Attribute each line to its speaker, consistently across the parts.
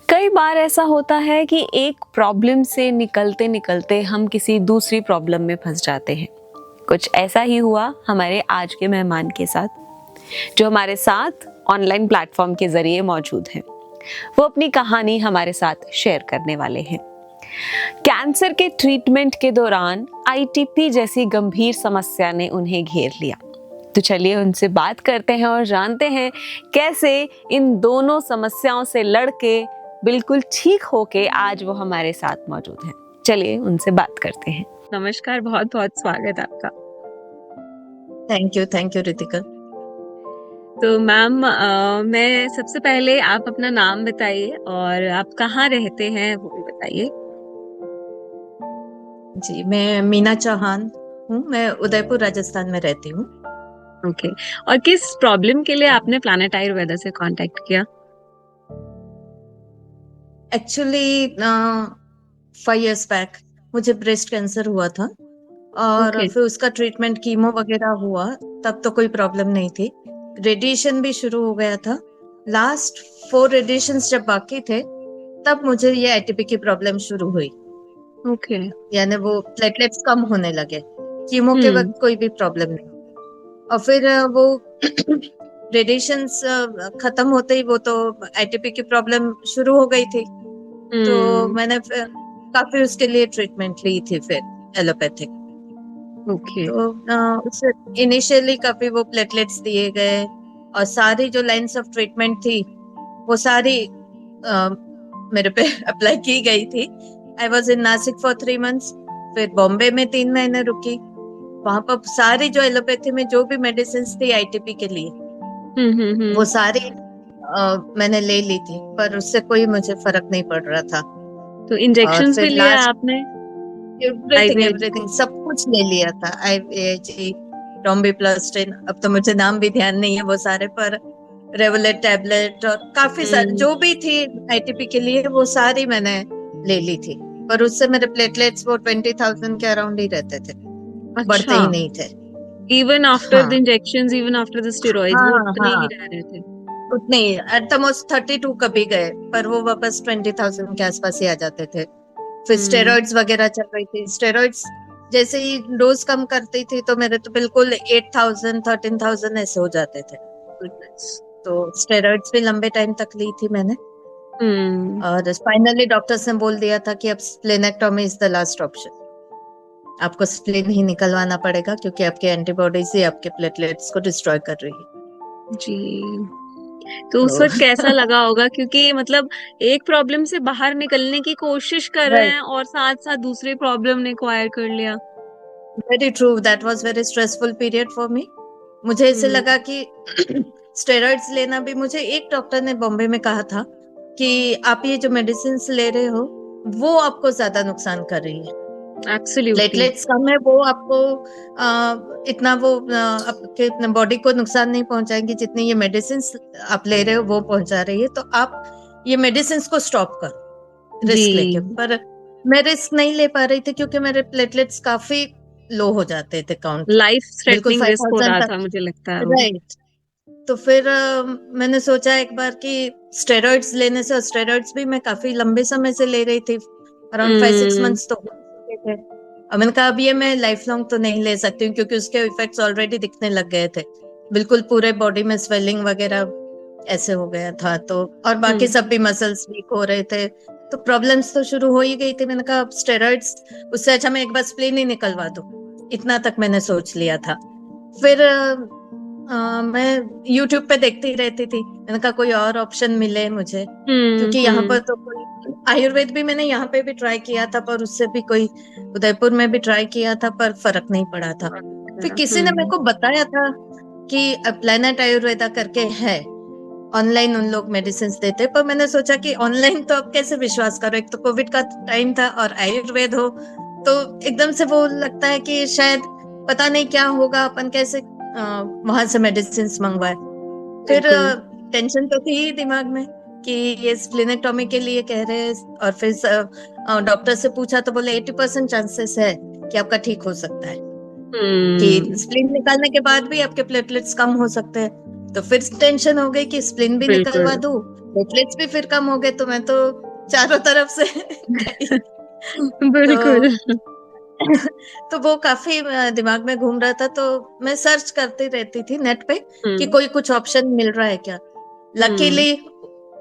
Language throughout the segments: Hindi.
Speaker 1: कई बार ऐसा होता है कि एक प्रॉब्लम से निकलते निकलते हम किसी दूसरी प्रॉब्लम में फंस जाते हैं। कुछ ऐसा ही हुआ हमारे आज के मेहमान के साथ, जो हमारे साथ ऑनलाइन प्लेटफॉर्म के जरिए मौजूद हैं। वो अपनी कहानी हमारे साथ शेयर करने वाले हैं। कैंसर के ट्रीटमेंट के दौरान आईटीपी जैसी गंभीर समस्या ने उन्हें घेर लिया। तो चलिए उनसे बात करते हैं और जानते हैं कैसे इन दोनों समस्याओं से लड़के बिल्कुल ठीक होके आज वो हमारे साथ मौजूद हैं। चलिए उनसे बात करते हैं। नमस्कार, बहुत बहुत स्वागत आपका।
Speaker 2: Thank you Ritika.
Speaker 1: तो मैम, मैं सबसे पहले आप अपना नाम बताइए और आप कहाँ रहते हैं वो भी बताइए।
Speaker 2: जी, मैं मीना चौहान हूँ। मैं उदयपुर राजस्थान में रहती हूँ।
Speaker 1: ओके। और किस प्रॉब्लम के लिए आपने प्लैनेट आयुर्वेदा से कांटेक्ट किया?
Speaker 2: एक्चुअली 5 years बैक मुझे ब्रेस्ट कैंसर हुआ था और
Speaker 1: ओके।
Speaker 2: फिर उसका ट्रीटमेंट कीमो वगैरह हुआ। तब तो कोई प्रॉब्लम नहीं थी। रेडिएशन भी शुरू हो गया था। लास्ट 4 रेडिएशंस जब बाकी थे तब मुझे ये एटीपी की प्रॉब्लम शुरू हुई।
Speaker 1: ओके।
Speaker 2: यानी वो प्लेटलेट्स कम होने लगे। कीमो के वक्त कोई भी प्रॉब्लम नहीं। और फिर वो रेडिएशंस खत्म होते ही वो तो एटीपी की प्रॉब्लम शुरू हो गई थी। तो मैंने फिर काफी उसके लिए ट्रीटमेंट ली थी फिर एलोपैथिक।
Speaker 1: ओके।
Speaker 2: तो उससे इनिशियली काफी वो प्लेटलेट्स दिए गए और सारी जो लाइंस ऑफ ट्रीटमेंट थी वो सारी मेरे पे अप्लाई की गई थी। I was in Nashik for 3 months। फिर बॉम्बे में 3 महीने रुकी। वहां पर सारी जो एलोपैथी में जो भी मेडिसिन थी आईटीपी के लिए वो सारी मैंने ले ली थी, पर उससे कोई मुझे फर्क नहीं पड़ रहा था।
Speaker 1: तो इंजेक्शंस भी
Speaker 2: फिर
Speaker 1: लिया
Speaker 2: लास्ट
Speaker 1: आपने?
Speaker 2: एवरीथिंग सब कुछ ले लिया था। IVIG, रोम्बिप्लास्टिन, अब तो मुझे नाम भी ध्यान नहीं है वो सारे, पर रेवुलेट टैबलेट और काफी सारे जो भी थी आईटीपी के लिए वो सारी मैंने ले ली थी। पर उससे मेरे प्लेटलेट्स वो 20,000 के अराउंड ही रहते थे। बढ़ते
Speaker 1: अच्छा।
Speaker 2: ही नहीं थे।
Speaker 1: इवन आफ्टर द
Speaker 2: हाँ
Speaker 1: injections, even after the steroids, वो
Speaker 2: हाँ
Speaker 1: उतने ही
Speaker 2: हाँ,
Speaker 1: रह रहे थे?
Speaker 2: उतने ही। एट द मोस्ट 32 कभी गए, पर वो वापस 20,000 के आसपास ही आ जाते थे। फिर स्टेरॉइड्स वगैरह चल रही थी। स्टेरॉइड्स जैसे ही डोज कम करती थी तो मेरे तो बिल्कुल 8,000 13,000 ऐसे हो जाते थे। तो स्टेरॉइड्स भी लंबे टाइम तक ली थी मैंने। और फाइनली डॉक्टर्स ने बोल दिया था कि अब splenectomy is the last option. आपको स्प्लीन ही निकलवाना पड़ेगा क्योंकि आपके एंटीबॉडीज ही आपके प्लेटलेट्स को डिस्ट्रॉय कर रही है।
Speaker 1: जी। तो उस वक्त कैसा लगा होगा, क्योंकि मतलब एक प्रॉब्लम से बाहर निकलने की कोशिश कर रहे हैं और साथ साथ दूसरी प्रॉब्लम ने एक्वायर कर लिया।
Speaker 2: Very true, that was very stressful period for me. मुझे ऐसे लगा कि स्टेरॉइड्स लेना भी, मुझे एक डॉक्टर ने बॉम्बे में कहा था कि आप ये जो मेडिसिन ले रहे हो वो आपको ज्यादा नुकसान कर रही है।
Speaker 1: एब्सोल्युटली।
Speaker 2: प्लेटलेट्स कम है, वो आपको इतना वो आपके बॉडी को नुकसान नहीं पहुंचाएंगी जितनी ये मेडिसिन आप ले रहे हो वो पहुंचा रही है। तो आप ये मेडिसिन को स्टॉप करो रिस्क लेके।
Speaker 1: जी।
Speaker 2: पर मैं रिस्क नहीं ले पा रही थी क्योंकि मेरे प्लेटलेट्स काफी लो हो जाते थे, काउंट
Speaker 1: लाइफ
Speaker 2: बिल्कुल
Speaker 1: थ्रेटनिंग रिस्क हो
Speaker 2: 5,000
Speaker 1: रहा
Speaker 2: तक।
Speaker 1: था, मुझे लगता है वो।
Speaker 2: राइट। तो फिर मैंने सोचा एक बार कि स्टेरॉइड्स लेने से, और स्टेरॉइड्स भी मैं काफी लंबे समय से ले रही थी, अराउंड 5-6 months तो हो चुके थे। अब मैंने कहा अब ये मैं लाइफ लॉन्ग तो नहीं ले सकती हूँ क्योंकि उसके इफेक्ट्स ऑलरेडी दिखने लग गए थे। बिल्कुल पूरे बॉडी में स्वेलिंग वगैरह ऐसे हो गया था। तो और बाकी सब भी मसल्स वीक हो रहे थे। तो प्रॉब्लम्स तो शुरू हो ही गई थी। मैंने कहा अब स्टेरॉइड्स, उससे अच्छा मैं एक बार स्प्लीन ही निकलवा दूं। इतना तक मैंने सोच लिया था। फिर मैं YouTube पे देखती रहती थी। मैंने कहा कोई और ऑप्शन मिले मुझे, क्योंकि यहाँ पर तो कोई आयुर्वेद भी मैंने यहाँ पे भी ट्राई किया था, पर उससे भी कोई, उदयपुर में भी ट्राई किया था पर फर्क नहीं पड़ा था। फिर किसी ने मेरे को बताया था कि प्लैनेट आयुर्वेदा करके है, ऑनलाइन उन लोग मेडिसिन देते। पर मैंने सोचा कि ऑनलाइन तो अब कैसे विश्वास करो, एक तो कोविड का टाइम था और आयुर्वेद हो तो एकदम से वो लगता है कि शायद पता नहीं क्या होगा, अपन कैसे वहां से मेडिसिन मंगवाए। फिर टेंशन तो थी ही दिमाग में कि ये स्प्लेनेक्टोमी के लिए कह रहे हैं। और फिर डॉक्टर से पूछा तो बोले 80% चांसेस है कि आपका ठीक हो सकता है। कि स्प्लीन निकालने के बाद भी आपके प्लेटलेट्स कम हो सकते हैं। तो फिर टेंशन हो गई कि स्प्लीन भी निकलवा
Speaker 1: बिल्कुल।
Speaker 2: दूं, प्लेटलेट्स भी फिर कम हो गए, तो मैं तो चारों तरफ से गई।
Speaker 1: बिल्कुल।
Speaker 2: तो तो वो काफी दिमाग में घूम रहा था, तो मैं सर्च करती रहती थी नेट पे कि
Speaker 1: हम्म।
Speaker 2: कोई कुछ ऑप्शन मिल रहा है क्या।
Speaker 1: हम्म।
Speaker 2: लकीली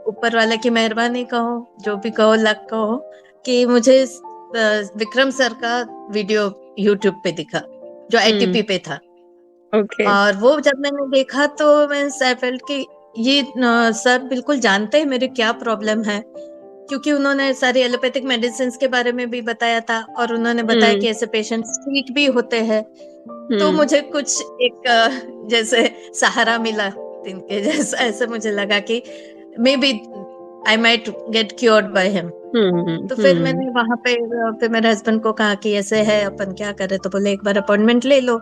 Speaker 2: ऊपर वाले की मेहरबानी कहो, जो भी कहो, लक कहो, कि मुझे विक्रम सर का वीडियो यूट्यूब पे दिखा जो
Speaker 1: हम्म।
Speaker 2: आईटीपी पे था।
Speaker 1: ओके।
Speaker 2: और वो जब मैंने देखा तो मैं आई फेल्ट कि ये सर बिल्कुल जानते हैं मेरी क्या प्रॉब्लम है, क्योंकि उन्होंने सारी एलोपैथिक मेडिसिन के बारे में भी बताया था और उन्होंने बताया
Speaker 1: हम्म।
Speaker 2: कि ऐसे पेशेंट्स ठीक भी होते हैं। तो
Speaker 1: हम्म।
Speaker 2: मुझे कुछ एक जैसे सहारा मिला इनके जैसा, ऐसे मुझे लगा कि may be I might get cured by him.
Speaker 1: Hmm.
Speaker 2: तो फिर
Speaker 1: हम्म।
Speaker 2: मैंने वहां पे फिर मेरे हस्बैंड को कहा कि ऐसे है, अपन क्या करें, तो बोले एक बार अपॉइंटमेंट ले लो।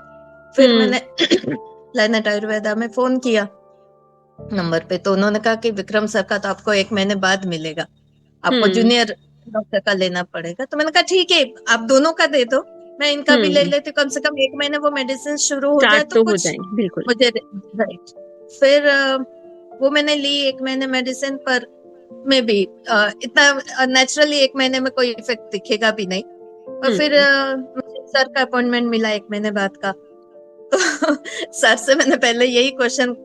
Speaker 2: फिर
Speaker 1: हम्म।
Speaker 2: मैंने प्लेनेट आयुर्वेदा में फोन किया नंबर पे, तो उन्होंने कहा कि विक्रम सर का तो आपको 1 महीने बाद मिलेगा, आपको
Speaker 1: हम्म।
Speaker 2: जूनियर डॉक्टर का लेना पड़ेगा। तो मैंने कहा ठीक है, आप दोनों का दे दो, मैं इनका भी ले
Speaker 1: हम्म।
Speaker 2: लेती हूँ, कम से कम 1 महीने वो मेडिसिन शुरू हो जाए
Speaker 1: स्टार्ट
Speaker 2: तो
Speaker 1: तो हो
Speaker 2: कुछ
Speaker 1: जाएंगे, बिल्कुल।
Speaker 2: मुझे। राइट। फिर वो मैंने ली 1 महीने मेडिसिन पर, में भी इतना नेचुरली 1 महीने में कोई इफेक्ट दिखेगा भी नहीं। और फिर
Speaker 1: हम्म।
Speaker 2: मुझे सर का अपॉइंटमेंट मिला 1 महीने बाद का। तो सर से मैंने पहले यही क्वेश्चन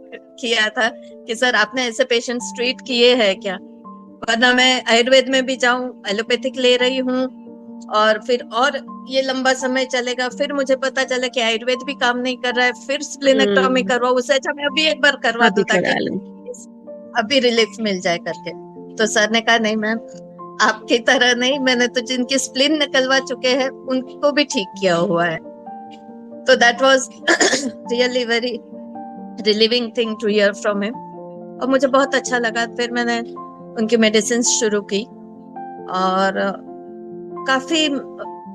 Speaker 2: किया था कि सर आपने ऐसे पेशेंट्स ट्रीट किए हैं क्या, वरना मैं आयुर्वेद में भी जाऊं, एलोपैथिक ले रही हूँ और फिर और ये लंबा समय चलेगा, फिर मुझे पता चला कि आयुर्वेद भी काम नहीं कर रहा है, फिर स्प्लेनेक्टोमी
Speaker 1: हम्म।
Speaker 2: करवाओ, उससे अच्छा मैं अभी एक बार करवा दूं
Speaker 1: अभी
Speaker 2: ताकि
Speaker 1: करा लूं।
Speaker 2: अभी रिलीफ मिल जाए करके। तो सर ने कहा नहीं मैम, आपकी तरह नहीं, मैंने तो जिनकी स्प्लीन निकलवा चुके हैं उनको भी ठीक किया हुआ है। तो that was really very relieving thing to hear from him, और मुझे बहुत अच्छा लगा। फिर मैंने उनकी मेडिसिन शुरू की और काफी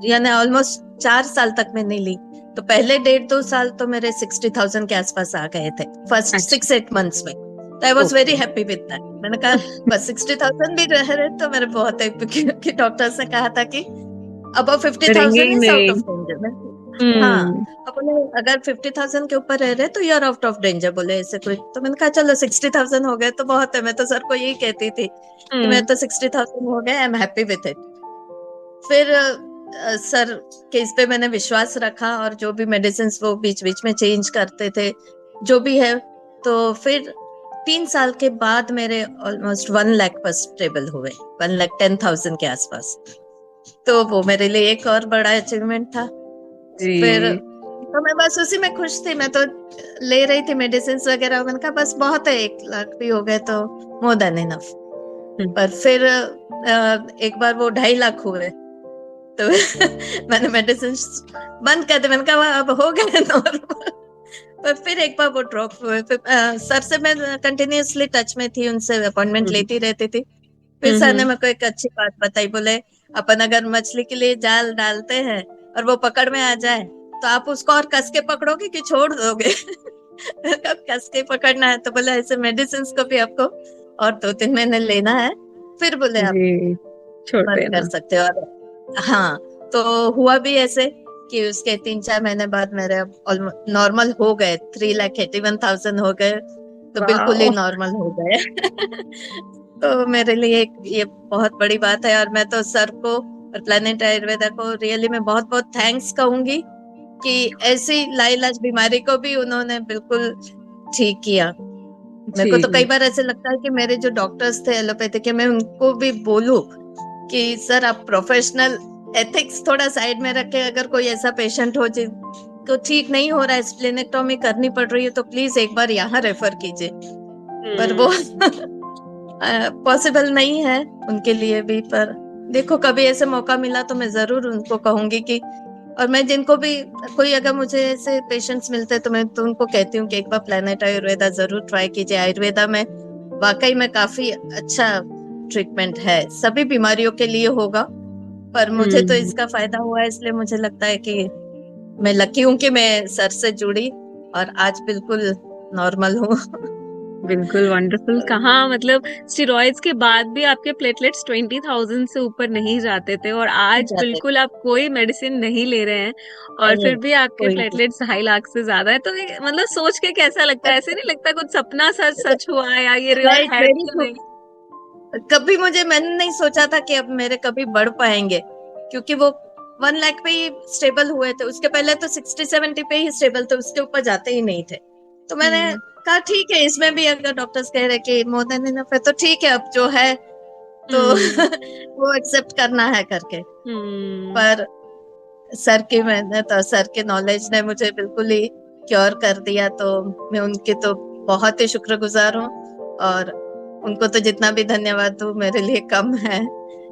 Speaker 2: यानी ऑलमोस्ट 4 साल तक मैंने ली। तो पहले 1.5-2 साल तो मेरे 60,000 के आसपास आ गए थे फर्स्ट
Speaker 1: अच्छा।
Speaker 2: 6-8 मंथ्स में। तो I was very
Speaker 1: okay.
Speaker 2: Happy with that. मैंने कहा बस 60,000 भी रह रहे तो मेरे बहुत है, क्योंकि डॉक्टर्स ने कहा था कि अब
Speaker 1: करेंगे
Speaker 2: 50,000
Speaker 1: ही
Speaker 2: इज आउट
Speaker 1: नहीं।
Speaker 2: Of danger. हाँ,
Speaker 1: हम्म।
Speaker 2: अब बोले अगर 50,000 के ऊपर रह रहे तो you are out of danger, बोले ऐसे कोई। तो मैंने कहा चलो 60,000 हो गए तो बहुत है। मैं तो सर को यही कहती थी कि मैं
Speaker 1: हम्म।
Speaker 2: तो 60,000 हो गए, I am happy with it. फिर सर के इस पे मैंने विश्वास रखा, और जो भी मेडिसिन वो बीच बीच में चेंज करते थे जो भी है। तो फिर 3 साल के बाद मेरे ऑलमोस्ट 1 लाख पर स्टेबल हुए, 1,10,000 के आसपास। तो वो मेरे लिए एक और बड़ा अचीवमेंट था। फिर
Speaker 1: जी।
Speaker 2: तो मैं बस उसी में खुश थी, मैं तो ले रही थी मेडिसिन वगैरह, मैंने कहा बस बहुत है, 1 लाख भी हो गए तो मोर देन इनफ।
Speaker 1: हम्म।
Speaker 2: पर फिर एक बार वो 2.5 लाख हुए, तो मैंने मेडिसिन बंद कर दी। मैंने कहा अब हो गए नॉर्मल। पर फिर एक बार वो ड्रॉप हुए। फिर सर से मैं कंटिन्यूअसली टच में थी, उनसे अपॉइंटमेंट
Speaker 1: हम्म।
Speaker 2: लेती रहती थी। फिर सर ने
Speaker 1: हम्म।
Speaker 2: मेरे को एक अच्छी बात बताई, बोले अपन अगर मछली के लिए जाल डालते हैं और वो पकड़ में आ जाए तो आप उसको और कस के पकड़ोगे कि छोड़ दोगे? कब कस के पकड़ना है, तो बोले ऐसे मेडिसिन को भी आपको और 2-3 महीने लेना है, फिर बोले आप
Speaker 1: जी। छोड़
Speaker 2: बंद कर
Speaker 1: देना।
Speaker 2: सकते हो। और हाँ, तो हुआ भी ऐसे कि उसके 3-4 महीने बाद मेरे नॉर्मल हो गए, 3,81,000 हो गए, तो बिल्कुल ही
Speaker 1: वाह।
Speaker 2: नॉर्मल हो गए। तो मेरे लिए ये बहुत बड़ी बात है, और मैं तो सर को और प्लेनेट आयुर्वेदा को रियली मैं बहुत बहुत थैंक्स कहूंगी कि ऐसी लाइलाज बीमारी को भी उन्होंने बिल्कुल ठीक किया। मेरे को तो कई
Speaker 1: जी।
Speaker 2: बार ऐसे लगता है कि मेरे जो डॉक्टर्स थे एलोपैथी के, मैं उनको भी बोलूं कि सर आप प्रोफेशनल एथिक्स थोड़ा साइड में रखे, अगर कोई ऐसा पेशेंट हो जिनको ठीक नहीं हो रहा है, स्प्लेनेक्टोमी करनी पड़ रही है, तो प्लीज एक बार यहाँ रेफर कीजिए। पर वो
Speaker 1: हम्म।
Speaker 2: पॉसिबल नहीं है उनके लिए भी। पर देखो कभी ऐसे मौका मिला तो मैं जरूर उनको कहूंगी कि, और मैं जिनको भी कोई अगर मुझे ऐसे पेशेंट्स मिलते हैं तो मैं तो उनको कहती हूँ कि एक बार प्लेनेट आयुर्वेदा जरूर ट्राई कीजिए। आयुर्वेदा में वाकई में काफी अच्छा ट्रीटमेंट है, सभी बीमारियों के लिए होगा, पर मुझे तो
Speaker 1: हम्म।
Speaker 2: इसका फायदा हुआ है, इसलिए मुझे लगता है कि मैं लकी हूँ कि मैं सर से जुड़ी और आज बिल्कुल नॉर्मल हूँ।
Speaker 1: बिल्कुल वंडरफुल। कहाँ मतलब स्टेरॉइड्स के बाद भी आपके प्लेटलेट्स 20,000 से ऊपर नहीं जाते थे और आज
Speaker 2: जाते
Speaker 1: बिल्कुल आप कोई मेडिसिन नहीं ले रहे हैं और
Speaker 2: नहीं,
Speaker 1: फिर भी आपके
Speaker 2: कोई नहीं।
Speaker 1: प्लेटलेट्स 2.5 लाख से ज्यादा है। तो ये मतलब सोच के कैसा लगता है? ऐसे नहीं लगता कुछ सपना सच सच हुआ है या ये रियल
Speaker 2: राइट,
Speaker 1: है
Speaker 2: वेरी
Speaker 1: कि
Speaker 2: ट्रू।
Speaker 1: नहीं?
Speaker 2: कभी मैंने नहीं सोचा था कि अब मेरे कभी बढ़ पाएंगे, क्योंकि वो 1 लाख पे ही स्टेबल हुए थे। उसके पहले तो 60-70 पे ही स्टेबल थे, उसके ऊपर जाते ही नहीं थे। तो मैंने
Speaker 1: हम्म।
Speaker 2: कहा ठीक है, इसमें भी अगर डॉक्टर्स कह रहे कि मोर देन इनफ है तो ठीक है, अब जो है तो
Speaker 1: हम्म।
Speaker 2: वो एक्सेप्ट करना है करके।
Speaker 1: हम्म।
Speaker 2: पर सर की मेहनत और सर के नॉलेज ने मुझे बिल्कुल ही क्योर कर दिया, तो मैं उनकी तो बहुत ही शुक्रगुजार हूँ। और उनको तो जितना भी धन्यवाद दूं मेरे लिए कम है।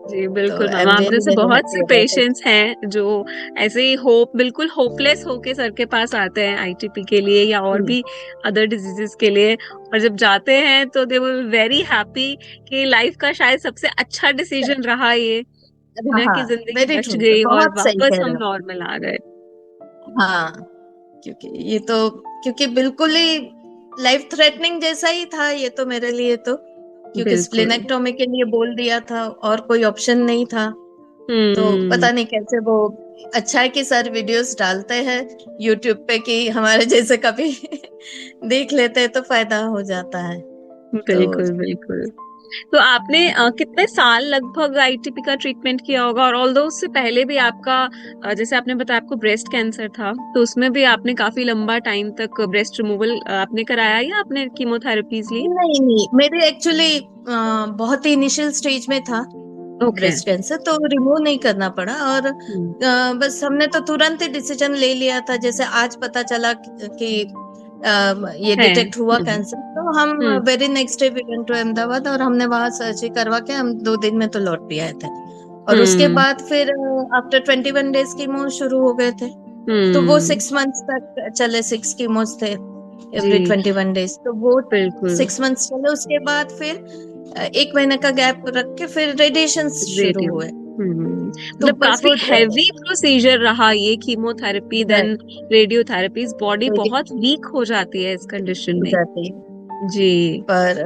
Speaker 1: जी
Speaker 2: तो
Speaker 1: बिल्कुल
Speaker 2: आई
Speaker 1: मैम,
Speaker 2: एम
Speaker 1: आप
Speaker 2: रियली
Speaker 1: जैसे
Speaker 2: वेरी
Speaker 1: बहुत से
Speaker 2: हैप्पी अबाउट इट।
Speaker 1: पेशेंट्स हैं जो ऐसे ही बिल्कुल होपलेस होके सर के पास आते हैं आईटीपी के लिए या और भी अदर डिजीजेस के लिए, और जब जाते हैं तो दे विल वेरी हैप्पी कि लाइफ का शायद सबसे अच्छा डिसीजन रहा ये, ना,
Speaker 2: हाँ,
Speaker 1: कि जिंदगी
Speaker 2: वेरी
Speaker 1: बच
Speaker 2: ट्रू,
Speaker 1: गई और
Speaker 2: बहुत सही
Speaker 1: वापस
Speaker 2: कह रहे
Speaker 1: हम
Speaker 2: हो।
Speaker 1: नॉर्मल आ गए।
Speaker 2: हाँ, क्योंकि ये तो, क्योंकि बिल्कुल ही लाइफ थ्रेटनिंग जैसा ही था ये तो मेरे लिए तो, क्योंकि
Speaker 1: बिल्कुल।
Speaker 2: स्प्लेनेक्टोमी के लिए बोल दिया था और कोई ऑप्शन नहीं था। तो
Speaker 1: हम्म।
Speaker 2: पता नहीं कैसे वो, अच्छा है कि सर वीडियोस डालते हैं यूट्यूब पे कि हमारे जैसे कभी देख लेते हैं तो फायदा हो जाता है। तो
Speaker 1: बिल्कुल बिल्कुल। तो आपने कितने साल लगभग आईटीपी का ट्रीटमेंट किया होगा? और ऑल्दो उससे पहले भी आपका जैसे आपने बताया आपको ब्रेस्ट कैंसर था, तो उसमें भी आपने काफी लंबा टाइम तक ब्रेस्ट रिमूवल आपने कराया या आपने कीमोथेरेपीज ली?
Speaker 2: नहीं नहीं, मेरे एक्चुअली बहुत ही इनिशियल स्टेज में था
Speaker 1: ओके।
Speaker 2: ब्रेस्ट कैंसर, तो रिमूव नहीं करना पड़ा। और
Speaker 1: हम्म।
Speaker 2: बस हमने तो तुरंत ही डिसीजन ले लिया था, जैसे आज पता चला कि ये
Speaker 1: है।
Speaker 2: डिटेक्ट हुआ कैंसर, तो हम
Speaker 1: हम्म।
Speaker 2: Very next day we went to Ahmedabad और हमने वहां सर्जरी करवा के हम 2 दिन में तो लौट भी आए थे। और उसके
Speaker 1: हम्म।
Speaker 2: बाद फिर आफ्टर 21 डेज कीमो शुरू हो गए थे। तो वो
Speaker 1: हम्म।
Speaker 2: 6 मंथ्स तक चले, 6 कीमोस थे एवरी
Speaker 1: जी
Speaker 2: 21 डेज, तो वो
Speaker 1: बिल्कुल।
Speaker 2: 6 मंथ्स चले। उसके बाद फिर 1 महीने का गैप रख के फिर रेडिएशन शुरू
Speaker 1: रेडियो।
Speaker 2: हुए। तो
Speaker 1: मतलब
Speaker 2: बस
Speaker 1: काफी
Speaker 2: वो
Speaker 1: हैवी प्रोसीजर रहा ये, कीमोथेरेपी देन रेडियोथेरेपीज, बॉडी बहुत वीक हो जाती है इस कंडीशन
Speaker 2: हो
Speaker 1: में।
Speaker 2: जाती है।
Speaker 1: जी।
Speaker 2: पर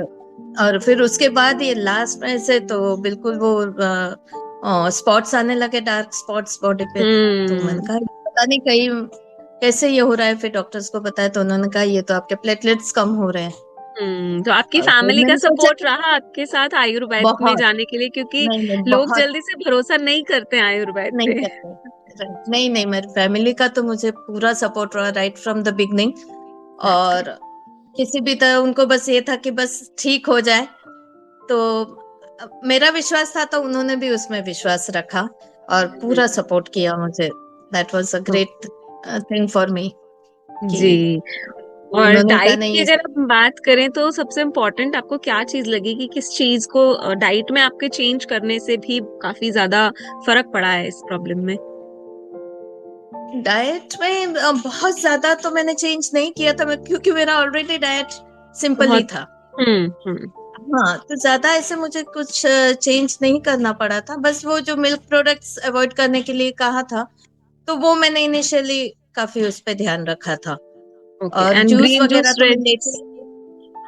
Speaker 2: और फिर उसके बाद ये लास्ट में से तो बिल्कुल वो स्पॉट्स आने लगे, डार्क स्पॉट्स बॉडी पे। तो मैंने
Speaker 1: हम्म।
Speaker 2: कहा पता नहीं कहीं कैसे ये हो रहा है। फिर डॉक्टर्स को बताया तो उन्होंने कहा ये तो आपके प्लेटलेट्स कम हो रहे हैं।
Speaker 1: तो आपकी
Speaker 2: और फिर
Speaker 1: फैमिली का
Speaker 2: मैंने सोचा
Speaker 1: सपोर्ट
Speaker 2: कि
Speaker 1: रहा आपके साथ आयुर्वेद में
Speaker 2: बहुत,
Speaker 1: जाने के लिए? क्योंकि
Speaker 2: नहीं नहीं,
Speaker 1: लोग
Speaker 2: बहुत
Speaker 1: जल्दी से भरोसा नहीं करते हैं आयुर्वेद
Speaker 2: नहीं
Speaker 1: पे।
Speaker 2: करते। नहीं नहीं, मेरी फैमिली का तो मुझे पूरा सपोर्ट रहा राइट फ्रॉम द बिगनिंग। और किसी भी तरह उनको बस ये था कि बस ठीक हो जाए। तो मेरा विश्वास था तो उन्होंने भी उसमें विश्वास रखा और पूरा सपोर्ट किया मुझे। That was a great thing for me कि
Speaker 1: जी। और
Speaker 2: उन्होंने कहा
Speaker 1: डाइट की
Speaker 2: नहीं
Speaker 1: अगर हम बात करें तो सबसे इम्पोर्टेंट आपको क्या चीज लगी कि किस चीज को डाइट में आपके चेंज करने से भी काफी ज्यादा फर्क पड़ा है इस प्रॉब्लम में?
Speaker 2: डाइट में बहुत ज्यादा तो मैंने चेंज नहीं किया था क्योंकि मेरा ऑलरेडी डाइट सिंपल ही
Speaker 1: बहुत।
Speaker 2: था।
Speaker 1: हम्म।
Speaker 2: हाँ, तो ज्यादा ऐसे मुझे कुछ चेंज नहीं करना पड़ा था। बस वो जो मिल्क प्रोडक्ट्स अवॉइड करने के लिए कहा था, तो वो मैंने इनिशियली काफी उस पे ध्यान रखा था।
Speaker 1: ओके।
Speaker 2: और
Speaker 1: एंड
Speaker 2: जूस
Speaker 1: ग्रीन
Speaker 2: वगैरह
Speaker 1: जूस,
Speaker 2: तो मैं
Speaker 1: रेड
Speaker 2: लेती,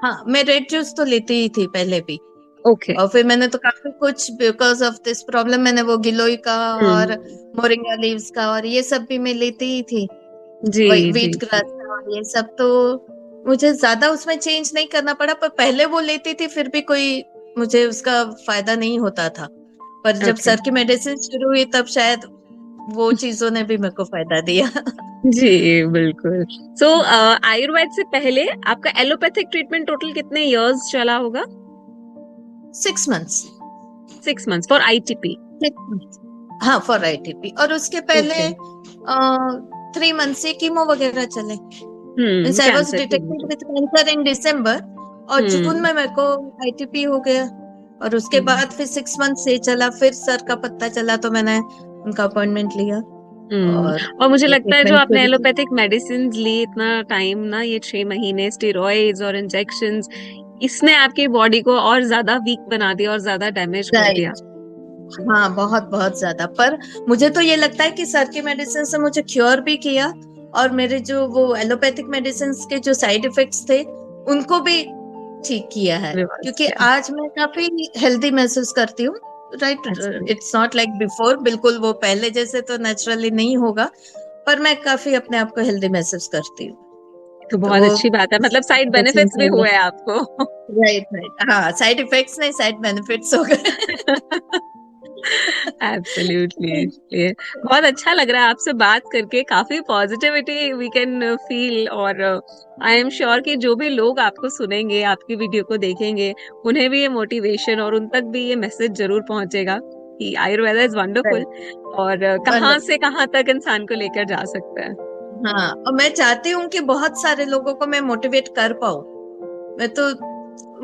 Speaker 2: हाँ मैं रेड जूस तो लेती ही थी पहले भी।
Speaker 1: ओके।
Speaker 2: और फिर मैंने तो काफी कुछ बिकॉज ऑफ दिस प्रॉब्लम मैंने वो गिलोय का और
Speaker 1: हम्म।
Speaker 2: मोरिंगा लीव्स का और ये सब भी मैं लेती ही थी।
Speaker 1: जी जी
Speaker 2: व्हीट
Speaker 1: जी।
Speaker 2: ग्रास का और ये सब, तो मुझे ज्यादा उसमें चेंज नहीं करना पड़ा। पर पहले वो लेती थी फिर भी कोई मुझे उसका फायदा नहीं होता था। पर जब
Speaker 1: ओके।
Speaker 2: सर की मेडिसिन शुरू हुई तब शायद वो चीजों ने भी मेरे को फायदा दिया।
Speaker 1: जी बिल्कुल। सो आयुर्वेद से पहले आपका एलोपैथिक ट्रीटमेंट टोटल कितने इयर्स चला होगा?
Speaker 2: 6 months.
Speaker 1: 6 months for ITP?
Speaker 2: 6 months, हाँ फॉर आईटीपी। और उसके पहले
Speaker 1: ओके।
Speaker 2: 3 मंथs से कीमो वगैरह चले। मीन्स आई वॉज
Speaker 1: कैंसर की
Speaker 2: डिटेक्टेड
Speaker 1: वजह।
Speaker 2: विथ कैंसर इन दिसंबर और जून
Speaker 1: हम्म।
Speaker 2: में मेरे को आईटीपी हो गया। और उसके
Speaker 1: हम्म।
Speaker 2: बाद फिर 6 मंथs से चला, फिर सर का पता चला तो मैंने उनका अपॉइंटमेंट लिया और
Speaker 1: और मुझे लगता है जो
Speaker 2: ट्रीटमेंट
Speaker 1: आपने
Speaker 2: शुरू की।
Speaker 1: एलोपैथिक मेडिसिन ली इतना टाइम ना, ये 6 महीने स्टेरॉइड्स और इंजेक्शंस, इसने आपकी बॉडी को और ज्यादा वीक बना दिया और ज्यादा डैमेज कर दिया।
Speaker 2: राइट, हाँ बहुत बहुत ज्यादा। पर मुझे तो ये लगता है कि सर की मेडिसिन से मुझे क्योर भी किया और मेरे जो वो एलोपैथिक मेडिसिन के जो साइड इफेक्ट्स थे उनको भी ठीक किया है,
Speaker 1: रिवर्स
Speaker 2: क्योंकि
Speaker 1: किया।
Speaker 2: आज मैं काफी हेल्दी महसूस करती हूँ। Right,
Speaker 1: Absolutely.
Speaker 2: It's not like before, बिल्कुल वो पहले जैसे तो नेचुरली नहीं होगा, पर मैं काफी अपने आप को हेल्दी महसूस करती हूँ।
Speaker 1: तो
Speaker 2: तो
Speaker 1: बहुत
Speaker 2: वो
Speaker 1: अच्छी बात है, मतलब साइड
Speaker 2: medicines
Speaker 1: बेनिफिट्स भी
Speaker 2: लेने,
Speaker 1: हुए आपको।
Speaker 2: राइट राइट, हाँ, साइड इफेक्ट्स नहीं, साइड बेनिफिट्स हो गए।
Speaker 1: एब्सोल्युटली। ये बहुत अच्छा लग रहा है आपसे बात करके, काफी पॉजिटिविटी वी कैन फील, और आई एम श्योर कि जो भी लोग आपको सुनेंगे, आपकी वीडियो को देखेंगे, उन्हें भी ये मोटिवेशन और उन तक भी ये मैसेज जरूर पहुंचेगा कि आयुर्वेदा इज वंडरफुल, और कहाँ से कहाँ तक इंसान को लेकर जा सकता है।
Speaker 2: हाँ, और मैं चाहती हूँ कि बहुत सारे लोगों को मैं मोटिवेट कर पाऊँ। मैं तो,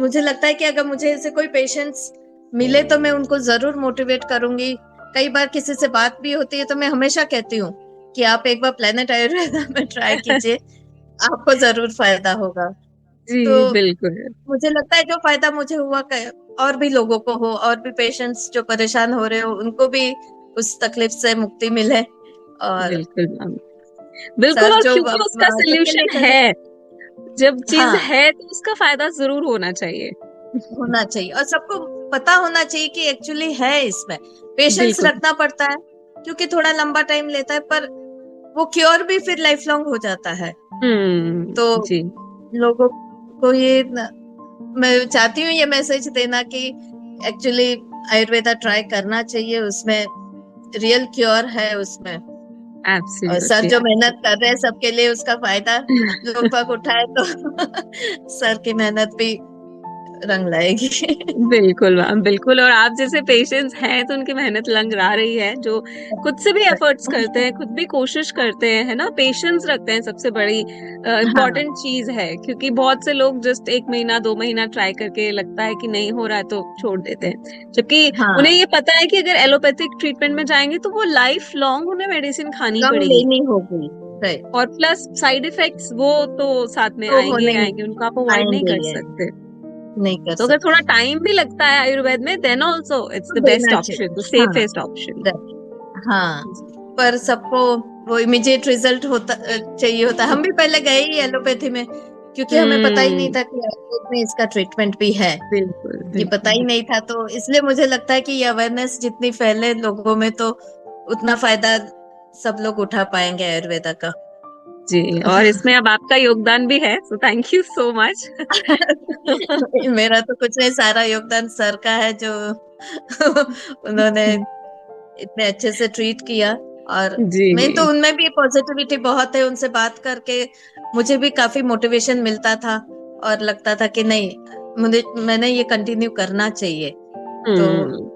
Speaker 2: मुझे लगता है कि अगर मुझे ऐसे कोई पेशेंट्स मिले तो मैं उनको जरूर मोटिवेट करूंगी। कई बार किसी से बात भी होती है तो मैं हमेशा कहती हूँ कि आप एक बार प्लेनेट आयुर्वेदा में ट्राई कीजिए, आपको जरूर फायदा होगा।
Speaker 1: जी
Speaker 2: तो
Speaker 1: बिल्कुल।
Speaker 2: मुझे लगता है जो फायदा मुझे हुआ, और भी लोगों को हो, और भी पेशेंट्स जो परेशान हो रहे हो उनको भी उस तकलीफ से मुक्ति मिले। और
Speaker 1: बिल्कुल मैम, बिल्कुल,
Speaker 2: सर
Speaker 1: और
Speaker 2: जो
Speaker 1: क्योंकि उसका
Speaker 2: सबके लिए
Speaker 1: सोल्यूशन है, जब चीज
Speaker 2: हाँ,
Speaker 1: है तो उसका फायदा जरूर होना चाहिए।
Speaker 2: होना चाहिए, और सबको पता होना चाहिए कि एक्चुअली है इसमें। पेशेंस
Speaker 1: बिल्कुल।
Speaker 2: रखना पड़ता है, क्योंकि थोड़ा लंबा टाइम लेता है, पर वो क्योर भी फिर लाइफ लॉन्ग हो जाता है। तो
Speaker 1: जी।
Speaker 2: लोगों को ये मैं चाहती हूँ ये मैसेज देना कि एक्चुअली आयुर्वेदा ट्राई करना चाहिए, उसमें रियल क्योर है उसमें। और सर
Speaker 1: एब्सोल्युटली।
Speaker 2: जो मेहनत कर रहे हैं सबके लिए उसका फायदा लोग बाग उठाए तो सर की मेहनत भी रंग लाएगी।
Speaker 1: बिल्कुल मैम, बिल्कुल, और आप जैसे पेशेंट्स हैं तो उनकी मेहनत लंघा रही है, जो खुद से भी एफर्ट्स करते हैं, खुद भी कोशिश करते हैं, है ना, पेशेंस रखते हैं, सबसे बड़ी
Speaker 2: हाँ
Speaker 1: इम्पोर्टेंट चीज है। क्योंकि बहुत से लोग जस्ट 1 महीना 2 महीना ट्राई करके लगता है कि नहीं हो रहा है तो छोड़ देते हैं, जबकि उन्हें
Speaker 2: हाँ,
Speaker 1: ये पता है कि अगर एलोपैथिक ट्रीटमेंट में जाएंगे तो वो लाइफ लॉन्ग उन्हें मेडिसिन खानी
Speaker 2: कम
Speaker 1: पड़ेगी,
Speaker 2: लेनी होगी। राइट,
Speaker 1: और प्लस साइड इफेक्ट्स वो तो साथ में
Speaker 2: तो
Speaker 1: आएंगे ही
Speaker 2: होने
Speaker 1: आएंगे, उनको आप अवॉइड नहीं
Speaker 2: आएंगे
Speaker 1: कर
Speaker 2: ही आएंगे,
Speaker 1: सकते।
Speaker 2: नहीं कर
Speaker 1: तो अगर थोड़ा
Speaker 2: सकते।
Speaker 1: टाइम भी लगता है आयुर्वेद में, देन ऑल्सो इट्स
Speaker 2: तो
Speaker 1: द बेस्ट
Speaker 2: देना
Speaker 1: ऑप्शन, द
Speaker 2: चाहिए, हाँ,
Speaker 1: सेफेस्ट ऑप्शन।
Speaker 2: right, हाँ, पर सबको वो इमीडिएट रिजल्ट होता चाहिए होता है। हम भी पहले गए ही एलोपैथी में, क्योंकि हमें पता ही नहीं
Speaker 1: हम्म।
Speaker 2: था कि आयुर्वेद में इसका ट्रीटमेंट भी है।
Speaker 1: बिल्कुल
Speaker 2: ये पता
Speaker 1: बिल्कुल।
Speaker 2: ही नहीं था, तो इसलिए मुझे लगता है कि ये अवेयरनेस जितनी फैले लोगों में, तो उतना फायदा सब लोग उठा पाएंगे आयुर्वेदा का।
Speaker 1: जी, और इसमें अब आपका योगदान भी है, so thank you so much.
Speaker 2: मेरा तो कुछ नहीं, सारा योगदान सर का है, जो उन्होंने इतने अच्छे से ट्रीट किया। और
Speaker 1: जी।
Speaker 2: मैं तो, उनमें भी पॉजिटिविटी बहुत है, उनसे बात करके मुझे भी काफी मोटिवेशन मिलता था, और लगता था कि नहीं, मैंने ये कंटिन्यू करना चाहिए। तो
Speaker 1: हम्म।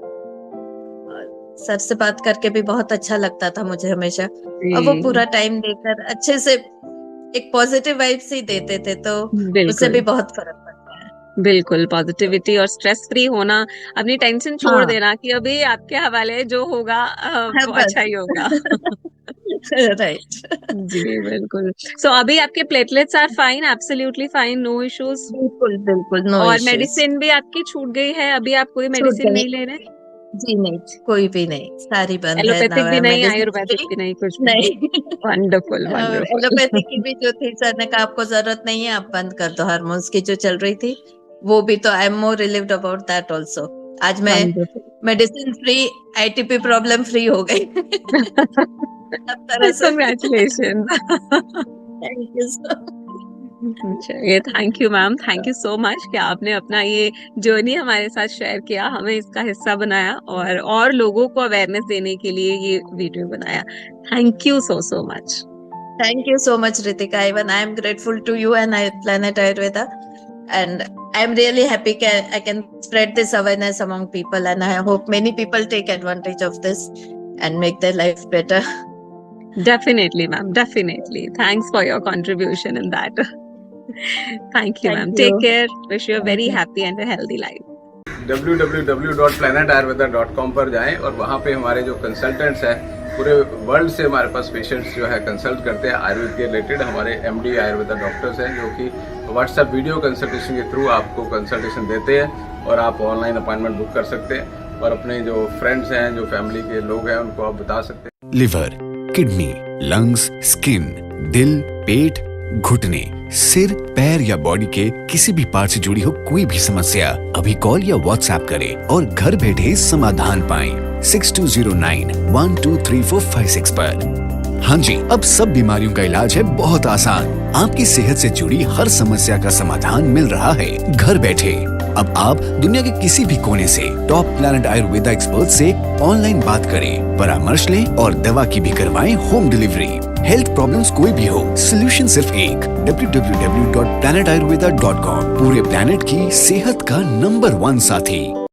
Speaker 2: सर से बात करके भी बहुत अच्छा लगता था मुझे हमेशा, और वो
Speaker 1: जी
Speaker 2: पूरा टाइम देकर अच्छे से एक पॉजिटिव वाइब्स ही देते थे, तो उससे भी
Speaker 1: बिल्कुल
Speaker 2: बहुत फर्क पड़ता है।
Speaker 1: बिल्कुल,
Speaker 2: तो
Speaker 1: पॉजिटिविटी और स्ट्रेस फ्री होना, अपनी टेंशन छोड़
Speaker 2: हाँ,
Speaker 1: देना कि अभी आपके हवाले जो होगा
Speaker 2: है
Speaker 1: वो
Speaker 2: बस।
Speaker 1: अच्छा ही होगा।
Speaker 2: राइट,
Speaker 1: जी बिल्कुल। सो अभी आपके platelets are fine, absolutely fine, no issues,
Speaker 2: बिल्कुल बिल्कुल, नो
Speaker 1: और
Speaker 2: इश्यूज।
Speaker 1: मेडिसिन भी आपकी छूट गई है, अभी आप कोई
Speaker 2: छूट
Speaker 1: मेडिसिन
Speaker 2: गई,
Speaker 1: नहीं ले रहे?
Speaker 2: जी नहीं, कोई भी नहीं, सारी बंद है ना,
Speaker 1: एलोपैथिक भी नहीं,
Speaker 2: मेडिसिन
Speaker 1: आयुर्वेदिक
Speaker 2: भी
Speaker 1: भी नहीं, कुछ भी नहीं?
Speaker 2: नहीं।
Speaker 1: वंडरफुल
Speaker 2: एलोपैथी की
Speaker 1: वंडरफुल।
Speaker 2: भी जो थी, सर ने कहा आपको जरूरत नहीं है, आप बंद कर दो। हार्मोन्स की जो चल रही थी वो भी, तो I am more relieved about that also. आज मैं
Speaker 1: wonderful.
Speaker 2: Medicine free, ITP problem free हो गई। सब तरह से।
Speaker 1: कंग्रेचुलेशन।
Speaker 2: Thank you sir.
Speaker 1: चलिए, thank you ma'am, thank you so much कि आपने अपना ये जर्नी हमारे साथ शेयर किया, हमें इसका हिस्सा बनाया, और लोगों को अवेयरनेस देने के लिए ये वीडियो बनाया। Thank you so so much.
Speaker 2: Thank you so much, Ritika. Even I am grateful to you and Planet Ayurveda. And I am really happy I can spread this awareness among people. And I hope many people take advantage of this and make their life better.
Speaker 1: Definitely ma'am, definitely, thanks for your contribution in that. Thank you
Speaker 2: Thank
Speaker 1: ma'am, take
Speaker 2: you.
Speaker 1: care, wish you a
Speaker 2: Thank
Speaker 1: very
Speaker 2: you.
Speaker 1: happy and a healthy life.
Speaker 3: www.planetayurveda.com पर जाएं और वहाँ पे हमारे जो कंसल्टेंट्स हैं, पूरे वर्ल्ड से हमारे पास पेशेंट्स जो है कंसल्ट करते हैं आयुर्वेद के रिलेटेड। हमारे एमडी आयुर्वेदा डॉक्टर्स हैं जो कि व्हाट्सएप वीडियो कंसल्टेशन के थ्रू आपको कंसल्टेशन देते हैं, और आप ऑनलाइन अपॉइंटमेंट बुक कर सकते हैं, और अपने जो फ्रेंड्स हैं, जो फैमिली के लोग हैं, उनको आप बता सकते हैं।
Speaker 4: लिवर, किडनी, लंग्स, स्किन, दिल, पेट, घुटने, सिर, पैर या बॉडी के किसी भी पार्ट से जुड़ी हो कोई भी समस्या, अभी कॉल या व्हाट्सएप करें और घर बैठे समाधान पाएं 6209123456 पर। हाँ जी, अब सब बीमारियों का इलाज है बहुत आसान। आपकी सेहत से जुड़ी हर समस्या का समाधान मिल रहा है घर बैठे। अब आप दुनिया के किसी भी कोने से टॉप प्लैनेट आयुर्वेदा एक्सपर्ट से ऑनलाइन बात करें, परामर्श लें और दवा की भी करवाएं होम डिलीवरी। हेल्थ प्रॉब्लम्स कोई भी हो, सोल्यूशन सिर्फ एक, www.planetayurveda.com। पूरे प्लैनेट की सेहत का नंबर 1 साथी।